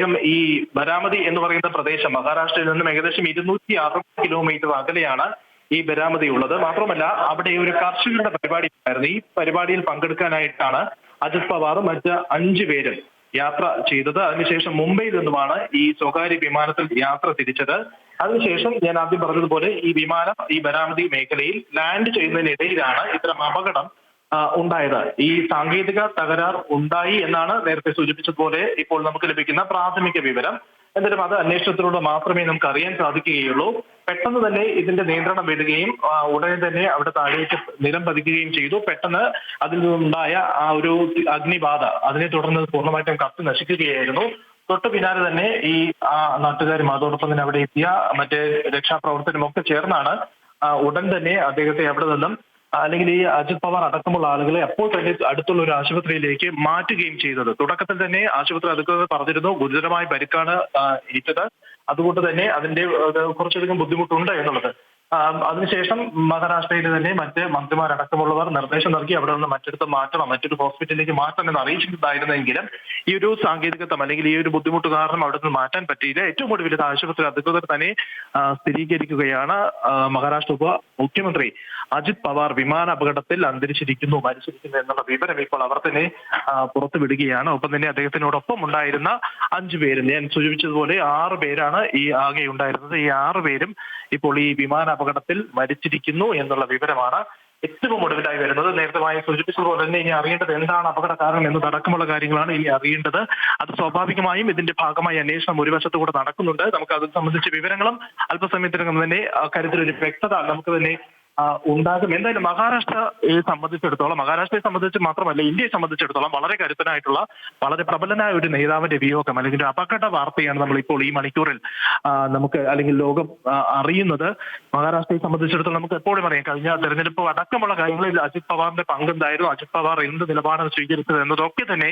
അദ്ദേഹം ഈ ബരാമതി എന്ന് പറയുന്ന പ്രദേശം മഹാരാഷ്ട്രയിൽ നിന്നും ഏകദേശം 260 കിലോമീറ്റർ അകലെയാണ് ഈ ബരാമതി ഉള്ളത്. മാത്രമല്ല അവിടെ ഒരു കർഷകരുടെ പരിപാടി ഉണ്ടായിരുന്നു. ഈ പരിപാടിയിൽ പങ്കെടുക്കാനായിട്ടാണ് അജിത് പവാറും മറ്റ് 5 പേരും യാത്ര ചെയ്തത്. അതിനുശേഷം മുംബൈയിൽ നിന്നുമാണ് ഈ സ്വകാര്യ വിമാനത്തിൽ യാത്ര തിരിച്ചത്. അതിനുശേഷം ഞാൻ ആദ്യം പറഞ്ഞതുപോലെ ഈ വിമാനം ഈ ബരാമതി മേഖലയിൽ ലാൻഡ് ചെയ്യുന്നതിനിടയിലാണ് ഇത്തരം അപകടം ഉണ്ടായത്. ഈ സാങ്കേതിക തകരാർ ഉണ്ടായി എന്നാണ് നേരത്തെ സൂചിപ്പിച്ചതുപോലെ ഇപ്പോൾ നമുക്ക് ലഭിക്കുന്ന പ്രാഥമിക വിവരം. എന്തായാലും അത് അന്വേഷണത്തിലൂടെ മാത്രമേ നമുക്ക് അറിയാൻ സാധിക്കുകയുള്ളൂ. പെട്ടെന്ന് തന്നെ ഇതിന്റെ നിയന്ത്രണം വിടുകയും ഉടനെ തന്നെ അവിടെ താഴേക്ക് നിലം പതിക്കുകയും ചെയ്തു. പെട്ടെന്ന് അതിൽ നിന്നുണ്ടായ ആ ഒരു അഗ്നിബാധ അതിനെ തുടർന്ന് പൂർണ്ണമായിട്ടും കത്തി നശിക്കുകയായിരുന്നു. തൊട്ടു പിന്നാലെ തന്നെ ഈ നാട്ടുകാരും അതോടൊപ്പം തന്നെ അവിടെ എത്തിയ മറ്റേ രക്ഷാപ്രവർത്തനം ഒക്കെ ചേർന്നാണ് ഉടൻ തന്നെ അദ്ദേഹത്തെ അവിടെ നിന്നും അല്ലെങ്കിൽ ഈ അജിത് പവാർ അടക്കമുള്ള ആളുകളെ അപ്പോൾ തന്നെ അടുത്തുള്ള ഒരു ആശുപത്രിയിലേക്ക് മാറ്റുകയും ചെയ്തത്. തുടക്കത്തിൽ തന്നെ ആശുപത്രി അധികൃതർ പറഞ്ഞിരുന്നു ഗുരുതരമായ പരിക്കാണ് ഏറ്റത്, അതുകൊണ്ട് തന്നെ അതിന്റെ കുറച്ചധികം ബുദ്ധിമുട്ടുണ്ട് എന്നുള്ളത്. അതിനുശേഷം മഹാരാഷ്ട്രയിലെ തന്നെ മറ്റ് മന്ത്രിമാരടക്കമുള്ളവർ നിർദ്ദേശം നൽകി അവിടെ നിന്ന് മറ്റൊരു മാറ്റണം, മറ്റൊരു ഹോസ്പിറ്റലിലേക്ക് മാറ്റണം എന്ന് അറിയിച്ചിട്ടുണ്ടായിരുന്നെങ്കിലും ഈ ഒരു സാങ്കേതികത്വം അല്ലെങ്കിൽ ഈ ഒരു ബുദ്ധിമുട്ട് കാരണം അവിടെ നിന്ന് മാറ്റാൻ പറ്റിയില്ല. ഏറ്റവും ഒടുവിൽ ആശുപത്രി അധികൃതർ തന്നെ സ്ഥിരീകരിക്കുകയാണ് മഹാരാഷ്ട്ര ഉപ മുഖ്യമന്ത്രി അജിത് പവാർ വിമാന അപകടത്തിൽ മരിച്ചിരിക്കുന്നു എന്നുള്ള വിവരം ഇപ്പോൾ അവർ തന്നെ പുറത്തുവിടുകയാണ്. ഒപ്പം തന്നെ അദ്ദേഹത്തിനോടൊപ്പം ഉണ്ടായിരുന്ന 5 പേരും, ഞാൻ സൂചിപ്പിച്ചതുപോലെ 6 പേരാണ് ഈ ആകെ ഉണ്ടായിരുന്നത്. ഈ 6 പേരും ഇപ്പോൾ ഈ വിമാന അപകടത്തിൽ മരിച്ചിരിക്കുന്നു എന്നുള്ള വിവരമാണ് ഏറ്റവും ഒടുവിലായി വരുന്നത്. നേരത്തെ സൂചിപ്പിച്ചതുപോലെ തന്നെ ഇനി അറിയേണ്ടത് എന്താണ് അപകട കാരണം എന്നതടക്കമുള്ള കാര്യങ്ങളാണ് ഇനി അറിയേണ്ടത്. അത് സ്വാഭാവികമായും ഇതിന്റെ ഭാഗമായി അന്വേഷണം ഒരു വശത്തുകൂടെ നടക്കുന്നുണ്ട്. നമുക്ക് അത് സംബന്ധിച്ച വിവരങ്ങളും അല്പസമയത്തിനകം തന്നെ കാര്യത്തിലൊരു വ്യക്തത നമുക്ക് തന്നെ ഉണ്ടാകും. എന്തായാലും മഹാരാഷ്ട്രയെ സംബന്ധിച്ച് മാത്രമല്ല ഇന്ത്യയെ സംബന്ധിച്ചിടത്തോളം വളരെ കരുത്തനായിട്ടുള്ള വളരെ പ്രബലനായ ഒരു നേതാവിന്റെ വിയോഗം അല്ലെങ്കിൽ ഒരു അപകട വാർത്തയാണ് നമ്മൾ ഇപ്പോൾ ഈ മണിക്കൂറിൽ നമുക്ക് അല്ലെങ്കിൽ ലോകം അറിയുന്നത്. മഹാരാഷ്ട്രയെ സംബന്ധിച്ചിടത്തോളം നമുക്ക് എപ്പോഴും അറിയാം കഴിഞ്ഞ തെരഞ്ഞെടുപ്പ് അടക്കമുള്ള കാര്യങ്ങളിൽ അജിത് പവാറിന്റെ പങ്കെന്തായിരുന്നു, അജിത് പവാർ എന്ത് നിലപാടാണ് സ്വീകരിച്ചത് എന്നതൊക്കെ തന്നെ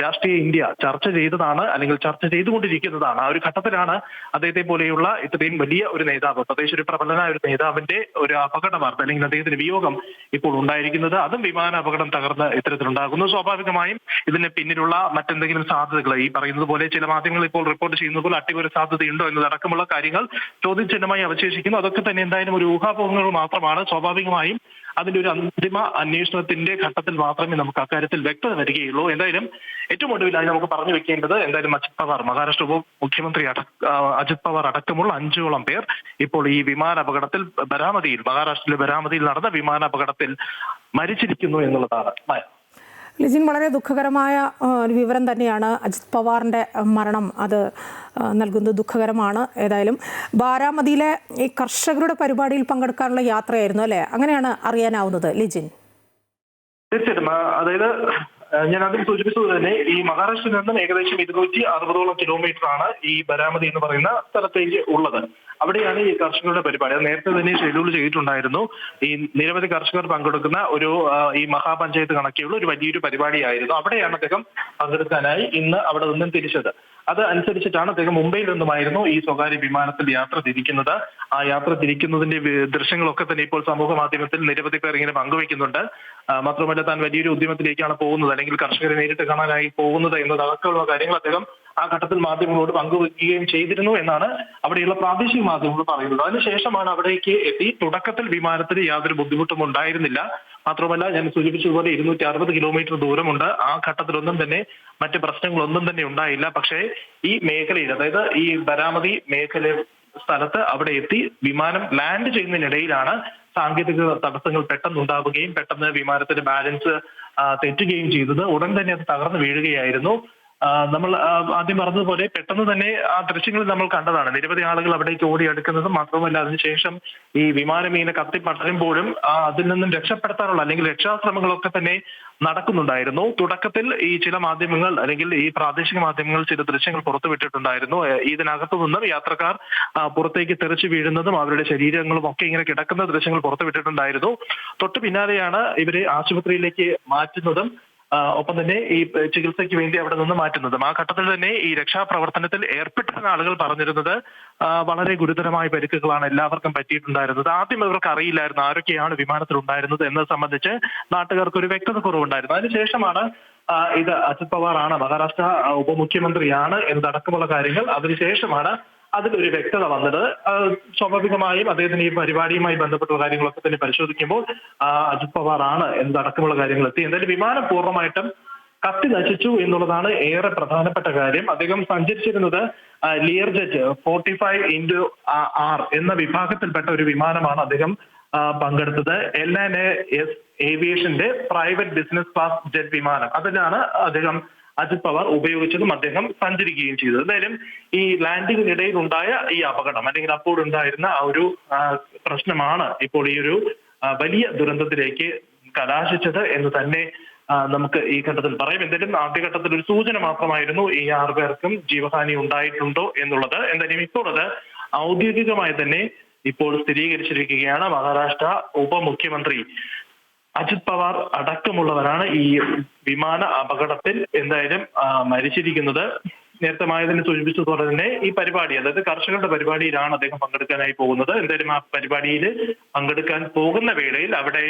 രാഷ്ട്രീയ ഇന്ത്യ ചർച്ച ചെയ്തതാണ് അല്ലെങ്കിൽ ചർച്ച ചെയ്തുകൊണ്ടിരിക്കുന്നതാണ്. ആ ഒരു ഘട്ടത്തിലാണ് അദ്ദേഹത്തെ പോലെയുള്ള ഇത്രയും വലിയ ഒരു നേതാവ്, പ്രത്യേകിച്ച് ഒരു പ്രബലനായ ഒരു നേതാവിന്റെ ഒരു അപകട വാർത്ത അല്ലെങ്കിൽ അദ്ദേഹത്തിന്റെ വിയോഗം ഇപ്പോൾ ഉണ്ടായിരിക്കുന്നത്. അതും വിമാന അപകടം തകർന്ന് ഇത്തരത്തിലുണ്ടാകുന്നു. സ്വാഭാവികമായും ഇതിന് പിന്നിലുള്ള മറ്റെന്തെങ്കിലും സാധ്യതകൾ ഈ പറയുന്നത് പോലെ ചില മാധ്യമങ്ങൾ ഇപ്പോൾ റിപ്പോർട്ട് ചെയ്യുന്നത് പോലെ അട്ടിമറി സാധ്യതയുണ്ടോ എന്നതടക്കമുള്ള കാര്യങ്ങൾ ചോദ്യചിഹ്നമായി അവശേഷിക്കുന്നു. അതൊക്കെ തന്നെ എന്തായാലും ഒരു ഊഹാപോഹങ്ങൾ മാത്രമാണ്. സ്വാഭാവികമായും അതിന്റെ ഒരു അന്തിമ അന്വേഷണത്തിന്റെ ഘട്ടത്തിൽ മാത്രമേ നമുക്ക് അക്കാര്യത്തിൽ വ്യക്തത വരികയുള്ളൂ. എന്തായാലും ഏറ്റവും ഒടുവിലായി നമുക്ക് പറഞ്ഞു വെക്കേണ്ടത് എന്തായാലും അജിത് പവാർ മഹാരാഷ്ട്ര ഉപ മുഖ്യമന്ത്രി അജിത് പവാർ അടക്കമുള്ള 5ഓളം പേർ ഇപ്പോൾ ഈ വിമാന അപകടത്തിൽ മഹാരാഷ്ട്രയിലെ ബരാമതിയിൽ നടന്ന വിമാന അപകടത്തിൽ മരിച്ചിരിക്കുന്നു എന്നുള്ളതാണ്. ലിജിൻ, വളരെ ദുഃഖകരമായ ഒരു വിവരം തന്നെയാണ് അജിത് പവാറിൻ്റെ മരണം അത് നൽകുന്നത്. ദുഃഖകരമാണ്. ഏതായാലും ബാരാമതിയിലെ ഈ കർഷകരുടെ പരിപാടിയിൽ പങ്കെടുക്കാനുള്ള യാത്രയായിരുന്നു അല്ലേ? അങ്ങനെയാണ് അറിയാനാവുന്നത് ലിജിൻ. തീർച്ചയായിട്ടും. അതായത് ഞാൻ ആദ്യം സൂചിപ്പിച്ചത് തന്നെ ഈ മഹാരാഷ്ട്രയിൽ നിന്നും ഏകദേശം 260ഓളം കിലോമീറ്റർ ആണ് ഈ ബരാമതി എന്ന് പറയുന്ന സ്ഥലത്തേക്ക് ഉള്ളത്. അവിടെയാണ് ഈ കർഷകരുടെ പരിപാടി. അത് നേരത്തെ തന്നെ ഷെഡ്യൂൾ ചെയ്തിട്ടുണ്ടായിരുന്നു. ഈ നിരവധി കർഷകർ പങ്കെടുക്കുന്ന ഒരു ഈ മഹാപഞ്ചായത്ത് കണക്കെയുള്ള ഒരു വലിയൊരു പരിപാടിയായിരുന്നു. അവിടെയാണ് അദ്ദേഹം പങ്കെടുക്കാനായി ഇന്ന് അവിടെ നിന്നും തിരിച്ചത്. അത് അനുസരിച്ചിട്ടാണ് അദ്ദേഹം മുംബൈയിൽ നിന്നുമായിരുന്നു ഈ സ്വകാര്യ വിമാനത്തിൽ യാത്ര തിരിക്കുന്നത്. ആ യാത്ര തിരിക്കുന്നതിന്റെ ദൃശ്യങ്ങളൊക്കെ തന്നെ ഇപ്പോൾ സമൂഹ മാധ്യമത്തിൽ നിരവധി പേർ ഇങ്ങനെ പങ്കുവയ്ക്കുന്നുണ്ട്. മാത്രമല്ല താൻ വലിയൊരു ഉദ്യമത്തിലേക്കാണ് പോകുന്നത് അല്ലെങ്കിൽ കർഷകരെ നേരിട്ട് കാണാനായി പോകുന്നത് എന്നതടക്കമുള്ള കാര്യങ്ങൾ അദ്ദേഹം ആ ഘട്ടത്തിൽ മാധ്യമങ്ങളോട് പങ്കുവയ്ക്കുകയും ചെയ്തിരുന്നു എന്നാണ് അവിടെയുള്ള പ്രാദേശിക മാധ്യമങ്ങൾ പറയുന്നത്. അതിനുശേഷമാണ് അവിടേക്ക് എത്തി. തുടക്കത്തിൽ വിമാനത്തിന് യാതൊരു ബുദ്ധിമുട്ടും ഉണ്ടായിരുന്നില്ല. മാത്രമല്ല ഞാൻ സൂചിപ്പിച്ചതുപോലെ 260 കിലോമീറ്റർ ദൂരമുണ്ട്. ആ ഘട്ടത്തിലൊന്നും തന്നെ മറ്റ് പ്രശ്നങ്ങളൊന്നും തന്നെ ഉണ്ടായില്ല. പക്ഷേ ഈ മേഖലയിൽ അതായത് ഈ ബരാമതി മേഖല സ്ഥലത്ത് അവിടെ എത്തി വിമാനം ലാൻഡ് ചെയ്യുന്നതിനിടയിലാണ് സാങ്കേതിക തടസ്സങ്ങൾ പെട്ടെന്നുണ്ടാവുകയും പെട്ടെന്ന് വിമാനത്തിന്റെ ബാലൻസ് തെറ്റുകയും ചെയ്തത്. ഉടൻ തന്നെ അത് തകർന്നു വീഴുകയായിരുന്നു. നമ്മൾ ആദ്യം പറഞ്ഞതുപോലെ പെട്ടെന്ന് തന്നെ ആ ദൃശ്യങ്ങളിൽ നമ്മൾ കണ്ടതാണ്. നിരവധി ആളുകൾ അവിടേക്ക് ഓടിയെടുക്കുന്നതും മാത്രമല്ല അതിനുശേഷം ഈ വിമാനം ഇങ്ങനെ കത്തിപ്പടരുമ്പോഴും അതിൽ നിന്നും രക്ഷപ്പെടുത്താനുള്ള അല്ലെങ്കിൽ രക്ഷാശ്രമങ്ങളൊക്കെ തന്നെ നടക്കുന്നുണ്ടായിരുന്നു. തുടക്കത്തിൽ ഈ ചില മാധ്യമങ്ങൾ അല്ലെങ്കിൽ ഈ പ്രാദേശിക മാധ്യമങ്ങൾ ചില ദൃശ്യങ്ങൾ പുറത്തുവിട്ടിട്ടുണ്ടായിരുന്നു. ഇതിനകത്തു നിന്നും യാത്രക്കാർ പുറത്തേക്ക് തെറിച്ചു വീഴുന്നതും അവരുടെ ശരീരങ്ങളും ഒക്കെ ഇങ്ങനെ കിടക്കുന്ന ദൃശ്യങ്ങൾ പുറത്തുവിട്ടിട്ടുണ്ടായിരുന്നു. തൊട്ടു പിന്നാലെയാണ് ഇവരെ ആശുപത്രിയിലേക്ക് മാറ്റുന്നതും ഒപ്പം തന്നെ ഈ ചികിത്സയ്ക്ക് വേണ്ടി അവിടെ നിന്ന് മാറ്റുന്നതും. ആ ഘട്ടത്തിൽ തന്നെ ഈ രക്ഷാപ്രവർത്തനത്തിൽ ഏർപ്പെട്ടിരുന്ന ആളുകൾ പറഞ്ഞിരുന്നത് വളരെ ഗുരുതരമായ പരിക്കുകളാണ് എല്ലാവർക്കും പറ്റിയിട്ടുണ്ടായിരുന്നത്. ആദ്യം ഇവർക്ക് അറിയില്ലായിരുന്നു ആരൊക്കെയാണ് വിമാനത്തിൽ ഉണ്ടായിരുന്നത് എന്നത് സംബന്ധിച്ച് നാട്ടുകാർക്ക് ഒരു വ്യക്തത കുറവുണ്ടായിരുന്നു. അതിനുശേഷമാണ് ഇത് അജിത് പവാർ ആണ്, മഹാരാഷ്ട്ര ഉപമുഖ്യമന്ത്രിയാണ് എന്നതടക്കമുള്ള കാര്യങ്ങൾ അതിനുശേഷമാണ് അതിലൊരു വ്യക്തത വന്നത്. സ്വാഭാവികമായും അദ്ദേഹത്തിന് ഈ പരിപാടിയുമായി ബന്ധപ്പെട്ട കാര്യങ്ങളൊക്കെ തന്നെ പരിശോധിക്കുമ്പോൾ അജിത് പവാർ ആണ് എന്നതടക്കമുള്ള കാര്യങ്ങൾ എത്തി. എന്തായാലും വിമാനം പൂർണ്ണമായിട്ടും കത്തി നശിച്ചു എന്നുള്ളതാണ് ഏറെ പ്രധാനപ്പെട്ട കാര്യം. അദ്ദേഹം സഞ്ചരിച്ചിരുന്നത് ലിയർജെറ്റ് 45x6 എന്ന വിഭാഗത്തിൽപ്പെട്ട ഒരു വിമാനമാണ് അദ്ദേഹം പങ്കെടുത്തത്. LNAS ഏവിയേഷന്റെ പ്രൈവറ്റ് ബിസിനസ് ക്ലാസ് ജെറ്റ് വിമാനം, അതിലാണ് അദ്ദേഹം അജിത് പവാർ ഉപയോഗിച്ചതും അദ്ദേഹം സഞ്ചരിക്കുകയും ചെയ്തത്. എന്തായാലും ഈ ലാൻഡിങ്ങിനിടയിൽ ഉണ്ടായ ഈ അപകടം അല്ലെങ്കിൽ അപ്പോൾ ഉണ്ടായിരുന്ന ആ ഒരു പ്രശ്നമാണ് ഇപ്പോൾ ഈ ഒരു വലിയ ദുരന്തത്തിലേക്ക് കലാശിച്ചത് എന്ന് തന്നെ നമുക്ക് ഈ ഘട്ടത്തിൽ പറയാം. എന്തായാലും ആദ്യഘട്ടത്തിൽ ഒരു സൂചന മാത്രമായിരുന്നു ഈ 6 പേർക്കും ജീവഹാനി ഉണ്ടായിട്ടുണ്ടോ എന്നുള്ളത്. എന്തായാലും ഇപ്പോൾ അത് ഔദ്യോഗികമായി തന്നെ ഇപ്പോൾ സ്ഥിരീകരിച്ചിരിക്കുകയാണ്. മഹാരാഷ്ട്ര ഉപമുഖ്യമന്ത്രി അജിത് പവാർ അടക്കമുള്ളവരാണ് ഈ വിമാന അപകടത്തിൽ എന്തായാലും മരിച്ചിരിക്കുന്നത്. നേരത്തെ മായതിനെ സൂചിപ്പിച്ചതുപോലെ തന്നെ ഈ പരിപാടി, അതായത് കർഷകരുടെ പരിപാടിയിലാണ് അദ്ദേഹം പങ്കെടുക്കാനായി പോകുന്നത്. എന്തായാലും ആ പരിപാടിയിൽ പങ്കെടുക്കാൻ പോകുന്ന വേളയിൽ അവിടെ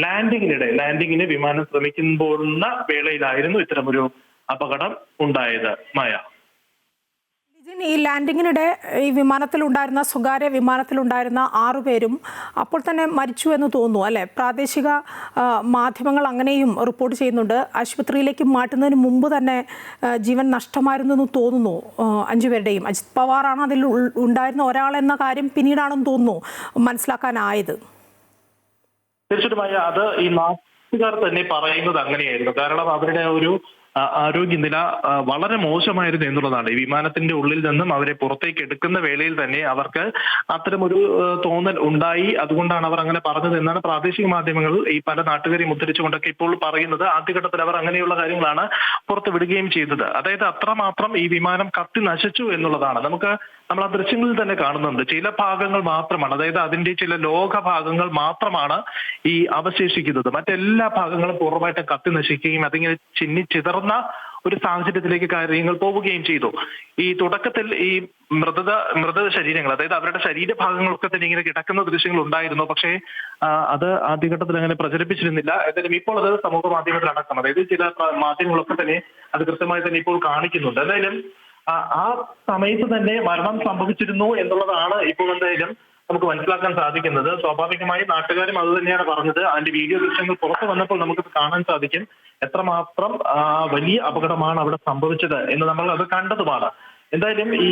ലാൻഡിങ്ങിന് വിമാനം ശ്രമിക്കുമ്പോഴുള്ള വേളയിലായിരുന്നു ഇത്തരമൊരു അപകടം ഉണ്ടായത്. മായ, ഈ ലാൻഡിങ്ങിനിടെ ഈ വിമാനത്തിലുണ്ടായിരുന്ന സ്വകാര്യ വിമാനത്തിലുണ്ടായിരുന്ന 6 പേരും അപ്പോൾ തന്നെ മരിച്ചു എന്ന് തോന്നുന്നു അല്ലേ? പ്രാദേശിക മാധ്യമങ്ങൾ അങ്ങനെയും റിപ്പോർട്ട് ചെയ്യുന്നുണ്ട്. ആശുപത്രിയിലേക്ക് മാറ്റുന്നതിന് മുമ്പ് തന്നെ ജീവൻ നഷ്ടമായിരുന്നു എന്ന് തോന്നുന്നു 5 പേരുടെയും. അജിത് പവാറാണ് അതിൽ ഉണ്ടായിരുന്ന ഒരാളെന്ന കാര്യം പിന്നീടാണെന്ന് തോന്നുന്നു മനസ്സിലാക്കാനായത്. തീർച്ചയായിട്ടും അത് ഈ നാട്ടുകാർ തന്നെ പറയുന്നത് അങ്ങനെയായിരുന്നു. കാരണം അവരുടെ ഒരു ആരോഗ്യനില വളരെ മോശമായിരുന്നു എന്നുള്ളതാണ്. ഈ വിമാനത്തിന്റെ ഉള്ളിൽ നിന്നും അവരെ പുറത്തേക്ക് എടുക്കുന്ന വേളയിൽ തന്നെ അവർക്ക് അത്തരമൊരു തോന്നൽ ഉണ്ടായി. അതുകൊണ്ടാണ് അവർ അങ്ങനെ പറഞ്ഞത് എന്നാണ് പ്രാദേശിക മാധ്യമങ്ങൾ ഈ പല നാട്ടുകാരെയും ഉദ്ധരിച്ചുകൊണ്ടൊക്കെ ഇപ്പോൾ പറയുന്നത്. ആദ്യഘട്ടത്തിൽ അവർ അങ്ങനെയുള്ള കാര്യങ്ങളാണ് പുറത്തു വിടുകയും ചെയ്തത്. അതായത് അത്രമാത്രം ഈ വിമാനം കത്തി നശിച്ചു എന്നുള്ളതാണ്. നമ്മൾ ആ ദൃശ്യങ്ങളിൽ തന്നെ കാണുന്നുണ്ട്. ചില ഭാഗങ്ങൾ മാത്രമാണ്, അതായത് അതിന്റെ ചില ലോക ഭാഗങ്ങൾ മാത്രമാണ് ഈ അവശേഷിക്കുന്നത്. മറ്റെല്ലാ ഭാഗങ്ങളും പൂർണ്ണമായിട്ടും കത്തി നശിക്കുകയും അതിങ്ങനെ ചിതർന്ന ഒരു സാഹചര്യത്തിലേക്ക് കാര്യങ്ങൾ പോവുകയും ചെയ്തു. ഈ തുടക്കത്തിൽ ഈ മൃത ശരീരങ്ങൾ, അതായത് അവരുടെ ശരീരഭാഗങ്ങളൊക്കെ തന്നെ ഇങ്ങനെ കിടക്കുന്ന ദൃശ്യങ്ങൾ ഉണ്ടായിരുന്നു. പക്ഷേ അത് ആദ്യഘട്ടത്തിൽ അങ്ങനെ പ്രചരിപ്പിച്ചിരുന്നില്ല. എന്തായാലും ഇപ്പോൾ അത് സമൂഹ മാധ്യമത്തിലടക്കം, അതായത് ചില മാധ്യമങ്ങളൊക്കെ തന്നെ അത് കൃത്യമായി തന്നെ ഇപ്പോൾ കാണിക്കുന്നുണ്ട്. എന്തായാലും ആ സമയത്ത് തന്നെ മരണം സംഭവിച്ചിരുന്നു എന്നുള്ളതാണ് ഇപ്പോൾ എന്തായാലും നമുക്ക് മനസ്സിലാക്കാൻ സാധിക്കുന്നത്. സ്വാഭാവികമായും നാട്ടുകാരും അത് തന്നെയാണ് പറഞ്ഞത്. അതിന്റെ വീഡിയോ ദൃശ്യങ്ങൾ പുറത്തു വന്നപ്പോൾ നമുക്കത് കാണാൻ സാധിക്കും എത്രമാത്രം വലിയ അപകടമാണ് അവിടെ സംഭവിച്ചത് എന്ന് നമ്മൾ അത് കണ്ടതുമാണ്. എന്തായാലും ഈ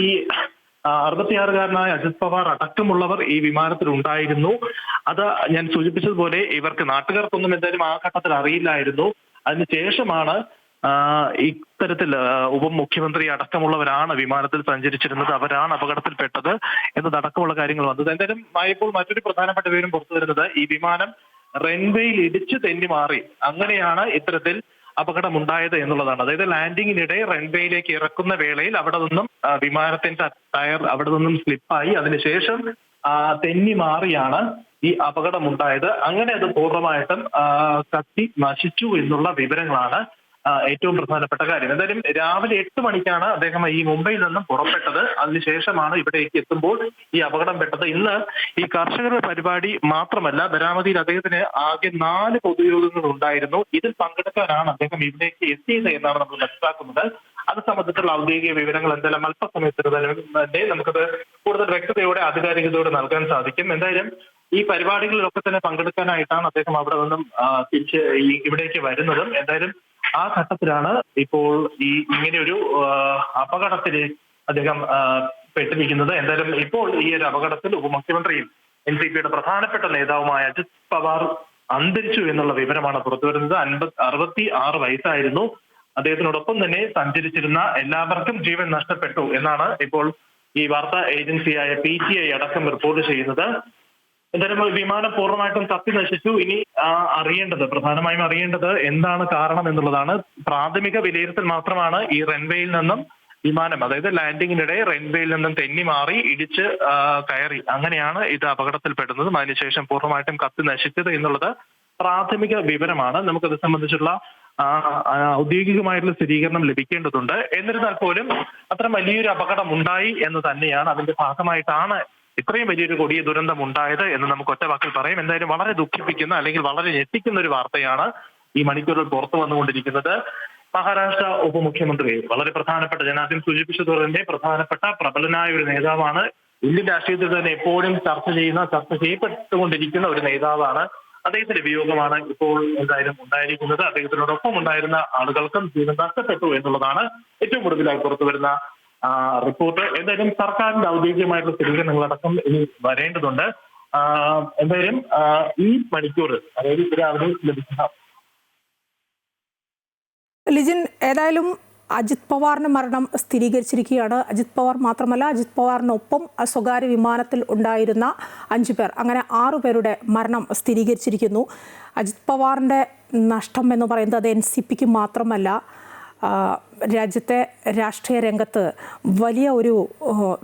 66-കാരനായ അജിത് പവാർ അടക്കമുള്ളവർ ഈ വിമാനത്തിൽ ഉണ്ടായിരുന്നു. അത് ഞാൻ സൂചിപ്പിച്ചതുപോലെ ഇവർക്ക് നാട്ടുകാർക്കൊന്നും എന്തായാലും ആ ഘട്ടത്തിൽ അറിയില്ലായിരുന്നു. അതിനുശേഷമാണ് ഇത്തരത്തിൽ ഉപമുഖ്യമന്ത്രി അടക്കമുള്ളവരാണ് വിമാനത്തിൽ സഞ്ചരിച്ചിരുന്നത്, അവരാണ് അപകടത്തിൽപ്പെട്ടത് എന്നതടക്കമുള്ള കാര്യങ്ങൾ വന്നത്. എന്തായാലും ഇപ്പോൾ മറ്റൊരു പ്രധാനപ്പെട്ട വിവരം പുറത്തു വരുന്നത് ഈ വിമാനം റൺവേയിൽ ഇടിച്ച് തെന്നി മാറി, അങ്ങനെയാണ് ഇത്തരത്തിൽ അപകടം ഉണ്ടായത് എന്നുള്ളതാണ്. അതായത് ലാൻഡിങ്ങിനിടെ റൺവേയിലേക്ക് ഇറക്കുന്ന വേളയിൽ അവിടെ നിന്നും വിമാനത്തിന്റെ ടയർ അവിടെ നിന്നും സ്ലിപ്പായി അതിനുശേഷം തെന്നി മാറിയാണ് ഈ അപകടം ഉണ്ടായത്. അങ്ങനെ അത് പൂർണ്ണമായിട്ടും കത്തി നശിച്ചു എന്നുള്ള വിവരങ്ങളാണ് ഏറ്റവും പ്രധാനപ്പെട്ട കാര്യം. എന്തായാലും രാവിലെ 8 മണിക്കാണ് അദ്ദേഹം ഈ മുംബൈയിൽ നിന്നും പുറപ്പെട്ടത്. അതിനുശേഷമാണ് ഇവിടേക്ക് എത്തുമ്പോൾ ഈ അപകടം പെട്ടത്. ഇന്ന് ഈ കർഷകരുടെ പരിപാടി മാത്രമല്ല, ബരാമതിയിൽ അദ്ദേഹത്തിന് ആകെ 4 പൊതുയോഗങ്ങൾ ഉണ്ടായിരുന്നു. ഇതിൽ പങ്കെടുക്കാനാണ് അദ്ദേഹം ഇവിടേക്ക് എത്തിയത് എന്നാണ് നമ്മൾ മനസ്സിലാക്കുന്നത്. അത് സംബന്ധിച്ചുള്ള ഔദ്യോഗിക വിവരങ്ങൾ എന്തായാലും അല്പസമയത്തിന് തന്നെ നമുക്കത് കൂടുതൽ വ്യക്തതയോടെ ആധികാരികതയോടെ നൽകാൻ സാധിക്കും. എന്തായാലും ഈ പരിപാടികളിലൊക്കെ തന്നെ പങ്കെടുക്കാനായിട്ടാണ് അദ്ദേഹം അവിടെ നിന്നും തിരിച്ച് ഇവിടേക്ക് വരുന്നതും. എന്തായാലും ആ ഘട്ടത്തിലാണ് ഇപ്പോൾ ഈ ഇങ്ങനെയൊരു അപകടത്തിൽ അദ്ദേഹം പെട്ടിരിക്കുന്നത്. എന്തായാലും ഇപ്പോൾ ഈ ഒരു അപകടത്തിൽ ഉപമുഖ്യമന്ത്രിയും NCPയുടെ പ്രധാനപ്പെട്ട നേതാവുമായ അജിത് പവാർ അന്തരിച്ചു എന്നുള്ള വിവരമാണ് പുറത്തുവരുന്നത്. 66 വയസ്സായിരുന്നു. അദ്ദേഹത്തിനോടൊപ്പം തന്നെ സഞ്ചരിച്ചിരുന്ന എല്ലാവർക്കും ജീവൻ നഷ്ടപ്പെട്ടു എന്നാണ് ഇപ്പോൾ ഈ വാർത്താ ഏജൻസിയായ PTI അടക്കം റിപ്പോർട്ട് ചെയ്യുന്നത്. എന്തായാലും വിമാനം പൂർണ്ണമായിട്ടും കത്തി നശിച്ചു. ഇനി പ്രധാനമായും അറിയേണ്ടത് എന്താണ് കാരണം എന്നുള്ളതാണ്. പ്രാഥമിക വിലയിരുത്തൽ മാത്രമാണ് ഈ റൺവേയിൽ നിന്നും വിമാനം, അതായത് ലാൻഡിങ്ങിനിടെ റൺവേയിൽ നിന്നും തെന്നി മാറി ഇടിച്ച് കയറി, അങ്ങനെയാണ് ഇത് അപകടത്തിൽപ്പെടുന്നതും അതിനുശേഷം പൂർണ്ണമായിട്ടും കത്തി നശിച്ചത് എന്നുള്ളത് പ്രാഥമിക വിവരമാണ്. നമുക്കത് സംബന്ധിച്ചുള്ള ഔദ്യോഗികമായിട്ടുള്ള സ്ഥിരീകരണം ലഭിക്കേണ്ടതുണ്ട്. എന്നിരുന്നാൽ പോലും അത്തരം വലിയൊരു അപകടം ഉണ്ടായി എന്ന് തന്നെയാണ്, അതിന്റെ ഭാഗമായിട്ടാണ് ഇത്രയും വലിയൊരു കൊടിയ ദുരന്തം ഉണ്ടായത് എന്ന് നമുക്ക് ഒറ്റ വാക്കിൽ പറയാം. എന്തായാലും വളരെ ദുഃഖിപ്പിക്കുന്ന അല്ലെങ്കിൽ വളരെ ഞെട്ടിക്കുന്ന ഒരു വാർത്തയാണ് ഈ മണിക്കൂറിൽ പുറത്തു വന്നുകൊണ്ടിരിക്കുന്നത്. മഹാരാഷ്ട്ര ഉപമുഖ്യമന്ത്രി വളരെ പ്രധാനപ്പെട്ട, ഞാൻ ആദ്യം സൂചിപ്പിച്ചതുപോലെ തന്നെ പ്രധാനപ്പെട്ട പ്രബലനായ ഒരു നേതാവാണ്. ഇന്ത്യൻ രാഷ്ട്രീയത്തിൽ തന്നെ എപ്പോഴും ചർച്ച ചെയ്യപ്പെട്ടുകൊണ്ടിരിക്കുന്ന ഒരു നേതാവാണ്. അദ്ദേഹത്തിന്റെ വിയോഗമാണ് ഇപ്പോൾ എന്തായാലും ഉണ്ടായിരിക്കുന്നത്. അദ്ദേഹത്തിനോടൊപ്പം ഉണ്ടായിരുന്ന ആളുകൾക്കും ജീവൻ നഷ്ടപ്പെട്ടു എന്നുള്ളതാണ് ഏറ്റവും ഒടുവിലായി പുറത്തു വരുന്ന റിപ്പോർട്ട്. എന്തായാലും സർക്കാരിന്റെ ഔദ്യോഗികമായിട്ടുള്ള സ്ഥിരീകരണങ്ങളടക്കം ഇനി വരേണ്ടതുണ്ട്. എന്തായാലും ഈ മണിക്കൂർ, അതായത് രാവിലെ ലഭിക്കുന്ന ലിജിൻ, ഏതായാലും അജിത് പവാറിന്റെ മരണം സ്ഥിരീകരിച്ചിരിക്കുകയാണ്. അജിത് പവാർ മാത്രമല്ല, അജിത് പവാറിനൊപ്പം സ്വകാര്യ വിമാനത്തിൽ ഉണ്ടായിരുന്ന 5 പേർ, അങ്ങനെ 6 പേരുടെ മരണം സ്ഥിരീകരിച്ചിരിക്കുന്നു. അജിത് പവാറിന്റെ നഷ്ടം എന്ന് പറയുന്നത് അത് NCPക്ക് മാത്രമല്ല, രാജ്യത്തെ രാഷ്ട്രീയ രംഗത്ത്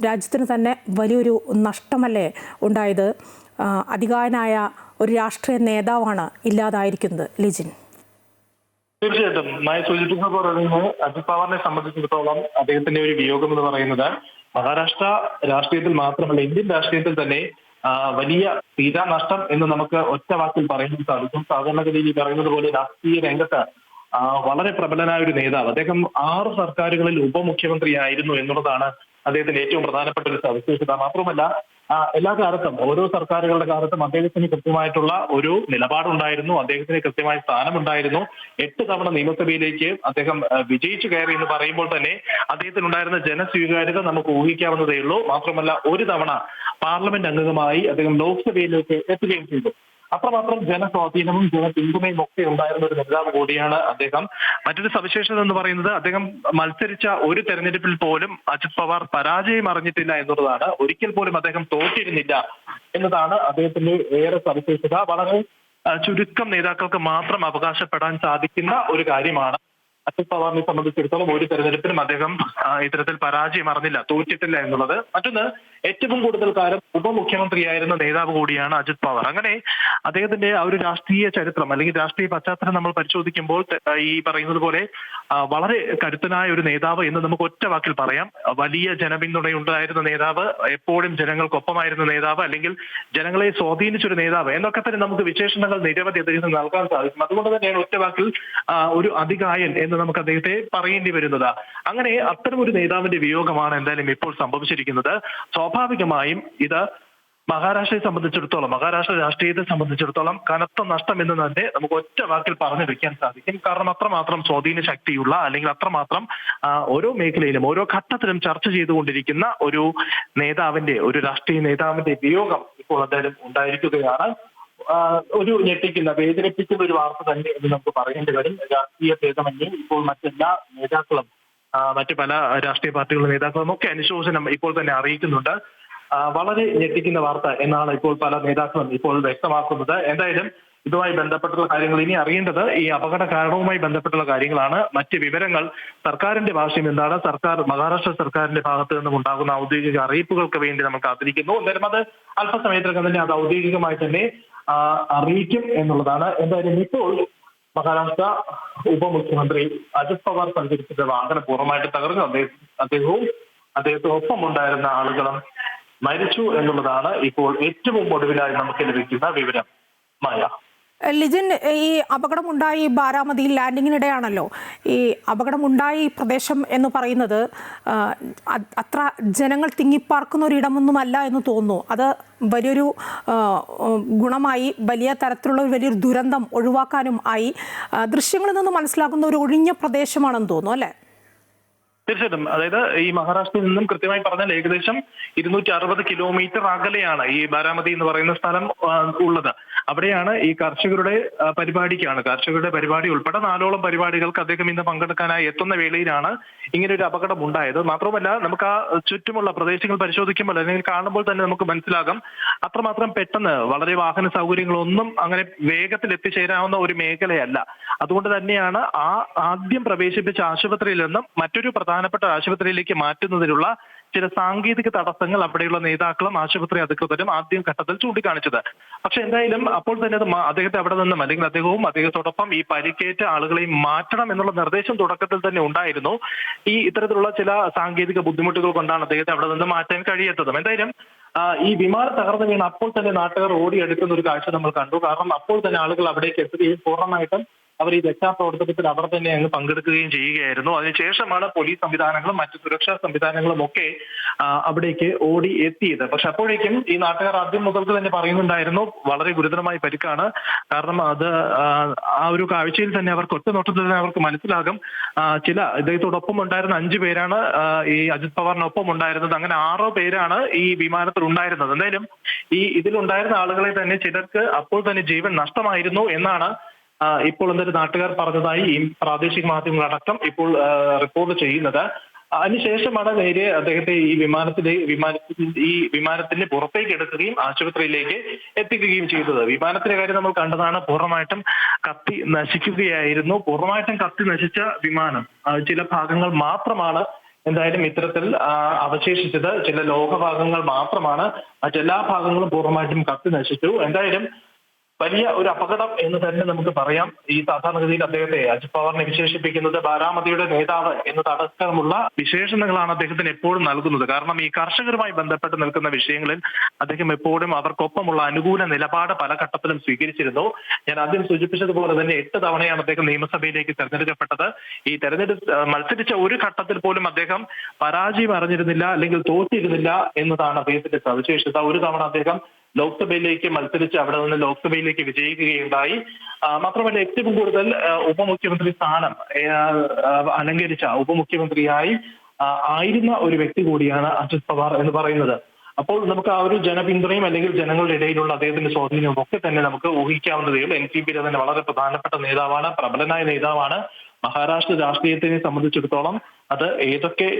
രാജ്യത്തിന് തന്നെ വലിയൊരു നഷ്ടമല്ലേ ഉണ്ടായത്. അതികായനായ ഒരു രാഷ്ട്രീയ നേതാവാണ് ഇല്ലാതായിരിക്കുന്നത്. ലിജിൻ, തീർച്ചയായിട്ടും മായ സൂചിപ്പിക്കുന്ന പോലെ തന്നെ അജിത് പവാറിനെ സംബന്ധിച്ചിടത്തോളം അദ്ദേഹത്തിന്റെ ഒരു വിയോഗം എന്ന് പറയുന്നത് മഹാരാഷ്ട്ര രാഷ്ട്രീയത്തിൽ മാത്രമല്ല, ഇന്ത്യൻ രാഷ്ട്രീയത്തിൽ തന്നെ വലിയ തീരാനഷ്ടം എന്ന് നമുക്ക് ഒറ്റ വാക്കിൽ പറയാൻ സാധിക്കും. സാധാരണഗതിയിൽ ഈ പറയുന്നത് പോലെ രാഷ്ട്രീയ രംഗത്ത് വളരെ പ്രബലനായ ഒരു നേതാവ്. അദ്ദേഹം 6 സർക്കാരുകളിൽ ഉപമുഖ്യമന്ത്രിയായിരുന്നു എന്നുള്ളതാണ് അദ്ദേഹത്തിന്റെ ഏറ്റവും പ്രധാനപ്പെട്ട ഒരു സവിശേഷത. മാത്രമല്ല എല്ലാ കാലത്തും, ഓരോ സർക്കാരുകളുടെ കാലത്തും അദ്ദേഹത്തിന് കൃത്യമായിട്ടുള്ള ഒരു നിലപാടുണ്ടായിരുന്നു, അദ്ദേഹത്തിന് കൃത്യമായ സ്ഥാനമുണ്ടായിരുന്നു. 8 തവണ നിയമസഭയിലേക്ക് അദ്ദേഹം വിജയിച്ചു കയറി എന്ന് പറയുമ്പോൾ തന്നെ അദ്ദേഹത്തിനുണ്ടായിരുന്ന ജനസ്വീകാര്യത നമുക്ക് ഊഹിക്കാവുന്നതേ ഉള്ളൂ. മാത്രമല്ല ഒരു തവണ പാർലമെന്റ് അംഗമായി അദ്ദേഹം ലോക്സഭയിലേക്ക് എത്തുകയും ചെയ്തു. അത്രമാത്രം ജനസ്വാധീനവും ജനപിന്തുണയും ഒക്കെ ഉണ്ടായിരുന്ന ഒരു നേതാവ് കൂടിയാണ് അദ്ദേഹം. മറ്റൊരു സവിശേഷത എന്ന് പറയുന്നത് അദ്ദേഹം മത്സരിച്ച ഒരു തെരഞ്ഞെടുപ്പിൽ പോലും അജിത് പവാർ പരാജയം അറിഞ്ഞിട്ടില്ല എന്നുള്ളതാണ്. ഒരിക്കൽ പോലും അദ്ദേഹം തോറ്റിരുന്നില്ല എന്നതാണ് അദ്ദേഹത്തിന്റെ ഏറെ സവിശേഷത. വളരെ ചുരുക്കം നേതാക്കൾക്ക് മാത്രം അവകാശപ്പെടാൻ സാധിക്കുന്ന ഒരു കാര്യമാണ്. അജിത് പവാറിനെ സംബന്ധിച്ചിടത്തോളം ഒരു തെരഞ്ഞെടുപ്പിലും അദ്ദേഹം ഇത്തരത്തിൽ പരാജയം അറിഞ്ഞില്ല, തോറ്റിട്ടില്ല എന്നുള്ളത്. മറ്റൊന്ന്, ഏറ്റവും കൂടുതൽ കാലം ഉപമുഖ്യമന്ത്രിയായിരുന്ന നേതാവ് കൂടിയാണ് അജിത് പവാർ. അങ്ങനെ അദ്ദേഹത്തിന്റെ ആ ഒരു രാഷ്ട്രീയ ചരിത്രം അല്ലെങ്കിൽ രാഷ്ട്രീയ പശ്ചാത്തലം നമ്മൾ പരിശോധിക്കുമ്പോൾ ഈ പറയുന്നത് പോലെ വളരെ കരുത്തനായ ഒരു നേതാവ് എന്ന് നമുക്ക് ഒറ്റ വാക്കിൽ പറയാം. വലിയ ജനപിന്തുണയുണ്ടായിരുന്ന നേതാവ്, എപ്പോഴും ജനങ്ങൾക്കൊപ്പമായിരുന്ന നേതാവ്, അല്ലെങ്കിൽ ജനങ്ങളെ സ്വാധീനിച്ചൊരു നേതാവ് എന്നൊക്കെ തന്നെ നമുക്ക് വിശേഷണങ്ങൾ നിരവധി അദ്ദേഹത്തിന് നൽകാൻ സാധിക്കും. അതുകൊണ്ട് തന്നെയാണ് ഒറ്റ വാക്കിൽ ഒരു അതികായൻ എന്ന് നമുക്ക് അദ്ദേഹത്തെ പറയേണ്ടി വരുന്നത്. അങ്ങനെ അത്തരം ഒരു നേതാവിന്റെ വിയോഗമാണ് എന്തായാലും ഇപ്പോൾ സംഭവിച്ചിരിക്കുന്നത്. സ്വാഭാവികമായും ഇത് മഹാരാഷ്ട്രയെ സംബന്ധിച്ചിടത്തോളം, മഹാരാഷ്ട്ര രാഷ്ട്രീയത്തെ സംബന്ധിച്ചിടത്തോളം കനത്ത നഷ്ടം എന്ന് തന്നെ നമുക്ക് ഒറ്റ വാക്കിൽ പറഞ്ഞു വെക്കാൻ സാധിക്കും. കാരണം അത്രമാത്രം സ്വാധീന ശക്തിയുള്ള, അല്ലെങ്കിൽ അത്രമാത്രം ഓരോ മേഖലയിലും ഓരോ ഘട്ടത്തിലും ചർച്ച ചെയ്തുകൊണ്ടിരിക്കുന്ന ഒരു നേതാവിന്റെ, ഒരു രാഷ്ട്രീയ നേതാവിന്റെ വിയോഗം ഇപ്പോൾ എന്തായാലും ഉണ്ടായിരിക്കുകയാണ്. ഒരു ഞെട്ടിക്കുന്ന, വേദനിപ്പിക്കുന്ന ഒരു വാർത്ത തന്നെ എന്ന് നമുക്ക് പറയേണ്ടി വരും. രാഷ്ട്രീയ ഭേദമന്യേ ഇപ്പോൾ മറ്റെല്ലാ നേതാക്കളും, മറ്റു പല രാഷ്ട്രീയ പാർട്ടികളുടെ നേതാക്കളും ഒക്കെ അനുശോചനം ഇപ്പോൾ തന്നെ അറിയിക്കുന്നുണ്ട്. വളരെ ഞെട്ടിക്കുന്ന വാർത്ത എന്നാണ് ഇപ്പോൾ പല നേതാക്കളും ഇപ്പോൾ വ്യക്തമാക്കുന്നത്. എന്തായാലും ഇതുമായി ബന്ധപ്പെട്ടുള്ള കാര്യങ്ങൾ ഇനി അറിയേണ്ടത് ഈ അപകട കാരണവുമായി ബന്ധപ്പെട്ടുള്ള കാര്യങ്ങളാണ്. മറ്റ് വിവരങ്ങൾ സർക്കാരിന്റെ ഭാഷയും എന്താണ്, മഹാരാഷ്ട്ര സർക്കാരിന്റെ ഭാഗത്ത് നിന്നും ഉണ്ടാകുന്ന ഔദ്യോഗിക അറിയിപ്പുകൾക്ക് വേണ്ടി നമ്മൾ കാത്തിരിക്കുന്നു. എന്തായാലും അത് അല്പസമയത്തിനകം തന്നെ അത് ഔദ്യോഗികമായി തന്നെ അറിയിക്കും എന്നുള്ളതാണ്. എന്തായാലും ഇപ്പോൾ മഹാരാഷ്ട്ര ഉപമുഖ്യമന്ത്രി അജിത് പവാർ സഞ്ചരിച്ചിട്ട് വാഹനം പൂർണ്ണമായിട്ട് തകർന്നു. അദ്ദേഹവും അദ്ദേഹത്തിനൊപ്പം ഉണ്ടായിരുന്ന ആളുകളും മരിച്ചു എന്നുള്ളതാണ് ഇപ്പോൾ ഏറ്റവും ഒടുവിലായി നമുക്ക് ലഭിക്കുന്ന വിവരം. മായ, ലിജിൻ, ഈ അപകടമുണ്ടായി ബാരാമതിയിൽ ലാൻഡിങ്ങിനിടെയാണല്ലോ ഈ അപകടമുണ്ടായി പ്രദേശം എന്ന് പറയുന്നത്. അത്ര ജനങ്ങൾ തിങ്ങിപ്പാർക്കുന്ന ഒരിടമൊന്നുമല്ല എന്ന് തോന്നുന്നു. അത് വലിയൊരു ഗുണമായി, വലിയ തരത്തിലുള്ള ഒരു വലിയൊരു ദുരന്തം ഒഴിവാക്കാനും ആയി. ദൃശ്യങ്ങളിൽ നിന്ന് മനസ്സിലാക്കുന്ന ഒരു ഒഴിഞ്ഞ പ്രദേശമാണെന്ന് തോന്നുന്നു, അല്ലേ? തീർച്ചയായിട്ടും. അതായത് ഈ മഹാരാഷ്ട്രയിൽ നിന്നും കൃത്യമായി പറഞ്ഞാൽ ഏകദേശം 260 കിലോമീറ്റർ അകലെയാണ് ഈ ബാരാമതി എന്ന് പറയുന്ന സ്ഥലം ഉള്ളത്. അവിടെയാണ് ഈ കർഷകരുടെ പരിപാടി ഉൾപ്പെടെ 4ഓളം പരിപാടികൾക്ക് അദ്ദേഹം ഇന്ന് പങ്കെടുക്കാനായി എത്തുന്ന വേളയിലാണ് ഇങ്ങനെ ഒരു അപകടം ഉണ്ടായത്. മാത്രമല്ല, നമുക്ക് ആ ചുറ്റുമുള്ള പ്രദേശങ്ങൾ പരിശോധിക്കുമ്പോൾ അല്ലെങ്കിൽ കാണുമ്പോൾ തന്നെ നമുക്ക് മനസ്സിലാകും അത്രമാത്രം പെട്ടെന്ന് വളരെ വാഹന സൗകര്യങ്ങളൊന്നും അങ്ങനെ വേഗത്തിൽ എത്തിച്ചേരാവുന്ന ഒരു മേഖലയല്ല. അതുകൊണ്ട് തന്നെയാണ് ആദ്യം പ്രവേശിപ്പിച്ച ആശുപത്രിയിൽ നിന്നും മറ്റൊരു പ്രധാനപ്പെട്ട ആശുപത്രിയിലേക്ക് മാറ്റുന്നതിനുള്ള ചില സാങ്കേതിക തടസ്സങ്ങൾ അവിടെയുള്ള നേതാക്കളും ആശുപത്രി അധികൃതരും ആദ്യം ഘട്ടത്തിൽ ചൂണ്ടിക്കാണിച്ചത്. പക്ഷെ എന്തായാലും അപ്പോൾ തന്നെ അദ്ദേഹത്തെ അവിടെ നിന്നും അല്ലെങ്കിൽ അദ്ദേഹത്തോടൊപ്പം ഈ പരിക്കേറ്റ ആളുകളെയും മാറ്റണം എന്നുള്ള നിർദ്ദേശം തുടക്കത്തിൽ തന്നെ ഉണ്ടായിരുന്നു. ഈ ഇത്തരത്തിലുള്ള ചില സാങ്കേതിക ബുദ്ധിമുട്ടുകൾ കൊണ്ടാണ് അദ്ദേഹത്തെ അവിടെ നിന്ന് മാറ്റാൻ കഴിയാത്തതും. എന്തായാലും ഈ വിമാനം തകർന്നു വീണ് അപ്പോൾ തന്നെ നാട്ടുകാർ ഓടിയെടുക്കുന്ന ഒരു കാഴ്ച നമ്മൾ കണ്ടു. കാരണം അപ്പോൾ തന്നെ ആളുകൾ അവിടേക്ക് എത്തുകയും പൂർണ്ണമായിട്ടും അവർ ഈ രക്ഷാപ്രവർത്തനത്തിൽ അവർ തന്നെ അങ്ങ് പങ്കെടുക്കുകയും ചെയ്യുകയായിരുന്നു. അതിനുശേഷമാണ് പോലീസ് സംവിധാനങ്ങളും മറ്റു സുരക്ഷാ സംവിധാനങ്ങളും ഒക്കെ അവിടേക്ക് ഓടി എത്തിയത്. പക്ഷെ അപ്പോഴേക്കും ഈ നാട്ടുകാർ ആദ്യം മുതൽക്ക് തന്നെ പറയുന്നുണ്ടായിരുന്നു വളരെ ഗുരുതരമായ പരിക്കാണ്. കാരണം അത് ആ ഒരു കാഴ്ചയിൽ തന്നെ അവർക്ക് ഒറ്റ നോട്ടത്തിൽ തന്നെ അവർക്ക് മനസ്സിലാകും. ഇദ്ദേഹത്തോടൊപ്പം ഉണ്ടായിരുന്ന 5 പേരാണ് ഈ അജിത് പവാറിനൊപ്പം ഉണ്ടായിരുന്നത്. അങ്ങനെ 6 പേരാണ് ഈ വിമാനത്തിൽ ഉണ്ടായിരുന്നത്. എന്തായാലും ഇതിലുണ്ടായിരുന്ന ആളുകളെ തന്നെ ചിലർക്ക് അപ്പോൾ തന്നെ ജീവൻ നഷ്ടമായിരുന്നു എന്നാണ് ഇപ്പോൾ എന്തൊരു നാട്ടുകാർ പറഞ്ഞതായി ഈ പ്രാദേശിക മാധ്യമങ്ങളടക്കം ഇപ്പോൾ റിപ്പോർട്ട് ചെയ്യുന്നത്. അതിനുശേഷമാണ് നേരെ അദ്ദേഹത്തെ ഈ വിമാനത്തിന്റെ പുറത്തേക്ക് എടുക്കുകയും ആശുപത്രിയിലേക്ക് എത്തിക്കുകയും ചെയ്തത്. വിമാനത്തിന്റെ കാര്യം നമ്മൾ കണ്ടതാണ്. പൂർണ്ണമായിട്ടും കത്തി നശിക്കുകയായിരുന്നു. പൂർണ്ണമായിട്ടും കത്തി നശിച്ച വിമാനം ചില ഭാഗങ്ങൾ മാത്രമാണ് എന്തായാലും ഇത്തരത്തിൽ അവശേഷിച്ചത്. ചില ലോഹഭാഗങ്ങൾ മാത്രമാണ്. മറ്റെല്ലാ ഭാഗങ്ങളും പൂർണ്ണമായിട്ടും കത്തി നശിച്ചു. എന്തായാലും വലിയ ഒരു അപകടം എന്ന് തന്നെ നമുക്ക് പറയാം. ഈ സാധാരണഗതിയിൽ അദ്ദേഹത്തെ അജിത് പവാറിനെ വിശേഷിപ്പിക്കുന്നത് ബാരാമതിയുടെ നേതാവ് എന്നതടക്കമുള്ള വിശേഷണങ്ങളാണ് അദ്ദേഹത്തിന് എപ്പോഴും നൽകുന്നത്. കാരണം ഈ കർഷകരുമായി ബന്ധപ്പെട്ട് നിൽക്കുന്ന വിഷയങ്ങളിൽ അദ്ദേഹം എപ്പോഴും അവർക്കൊപ്പമുള്ള അനുകൂല നിലപാട് പല ഘട്ടത്തിലും സ്വീകരിച്ചിരുന്നു. ഞാൻ ആദ്യം സൂചിപ്പിച്ചതുപോലെ തന്നെ 8 തവണയാണ് അദ്ദേഹം നിയമസഭയിലേക്ക് തെരഞ്ഞെടുക്കപ്പെട്ടത്. ഈ മത്സരിച്ച ഒരു ഘട്ടത്തിൽ പോലും അദ്ദേഹം പരാജയം അറിഞ്ഞിരുന്നില്ല, അല്ലെങ്കിൽ തോറ്റിരുന്നില്ല എന്നതാണ് അദ്ദേഹത്തിന്റെ സവിശേഷത. ഒരു തവണ അദ്ദേഹം ലോക്സഭയിലേക്ക് മത്സരിച്ച് അവിടെ നിന്ന് ലോക്സഭയിലേക്ക് വിജയിക്കുകയുണ്ടായി. മാത്രമല്ല ഏറ്റവും കൂടുതൽ ഉപമുഖ്യമന്ത്രി സ്ഥാനം അലങ്കരിച്ച ഉപമുഖ്യമന്ത്രിയായി ആയിരുന്ന ഒരു വ്യക്തി കൂടിയാണ് അജിത് പവാർ എന്ന് പറയുന്നത്. അപ്പോൾ നമുക്ക് ആ ഒരു ജനപിന്തുണയും അല്ലെങ്കിൽ ജനങ്ങളുടെ ഇടയിലുള്ള അദ്ദേഹത്തിന്റെ സ്വാധീനവും ഒക്കെ തന്നെ നമുക്ക് ഊഹിക്കാവുന്നതേ ഉള്ളൂ. NCPയിലെ തന്നെ വളരെ പ്രധാനപ്പെട്ട നേതാവാണ്, പ്രബലനായ നേതാവാണ്. മഹാരാഷ്ട്ര രാഷ്ട്രീയത്തിനെ സംബന്ധിച്ചിടത്തോളം അത് ഏതൊക്കെ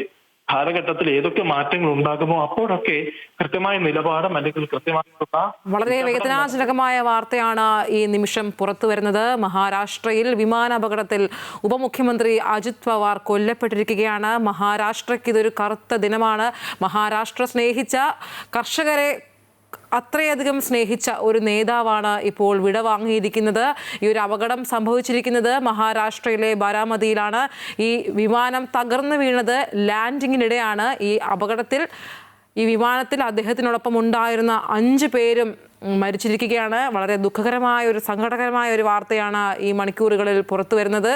കാലഘട്ടത്തിൽ ഏതൊക്കെ മാറ്റങ്ങൾ ഉണ്ടാകുമോ അപ്പോഴൊക്കെ കൃത്യമായ നിലപാടും അല്ലെങ്കിൽ കൃത്യമായിട്ടുള്ള വളരെ വേദനാജനകമായ വാർത്തയാണ് ഈ നിമിഷം പുറത്തു വരുന്നത്. മഹാരാഷ്ട്രയിൽ വിമാനാപകടത്തിൽ ഉപമുഖ്യമന്ത്രി അജിത് പവാർ കൊല്ലപ്പെട്ടിരിക്കുകയാണ്. മഹാരാഷ്ട്രയ്ക്ക് ഇതൊരു കറുത്ത ദിനമാണ്. മഹാരാഷ്ട്ര സ്നേഹിച്ച കർഷകരെ അത്രയധികം സ്നേഹിച്ച ഒരു നേതാവാണ് ഇപ്പോൾ വിടവാങ്ങിയിരിക്കുന്നത്. ഈ ഒരു അപകടം സംഭവിച്ചിരിക്കുന്നത് മഹാരാഷ്ട്രയിലെ ബാരാമതിയിലാണ്. ഈ വിമാനം തകർന്നു വീണത് ലാൻഡിങ്ങിനിടെയാണ്. ഈ വിമാനത്തിൽ അദ്ദേഹത്തിനോടൊപ്പം ഉണ്ടായിരുന്ന 5 പേരും മരിച്ചിരിക്കുകയാണ്. വളരെ ദുഃഖകരമായ സങ്കടകരമായ ഒരു വാർത്തയാണ് ഈ മണിക്കൂറുകളിൽ പുറത്തു വരുന്നത്.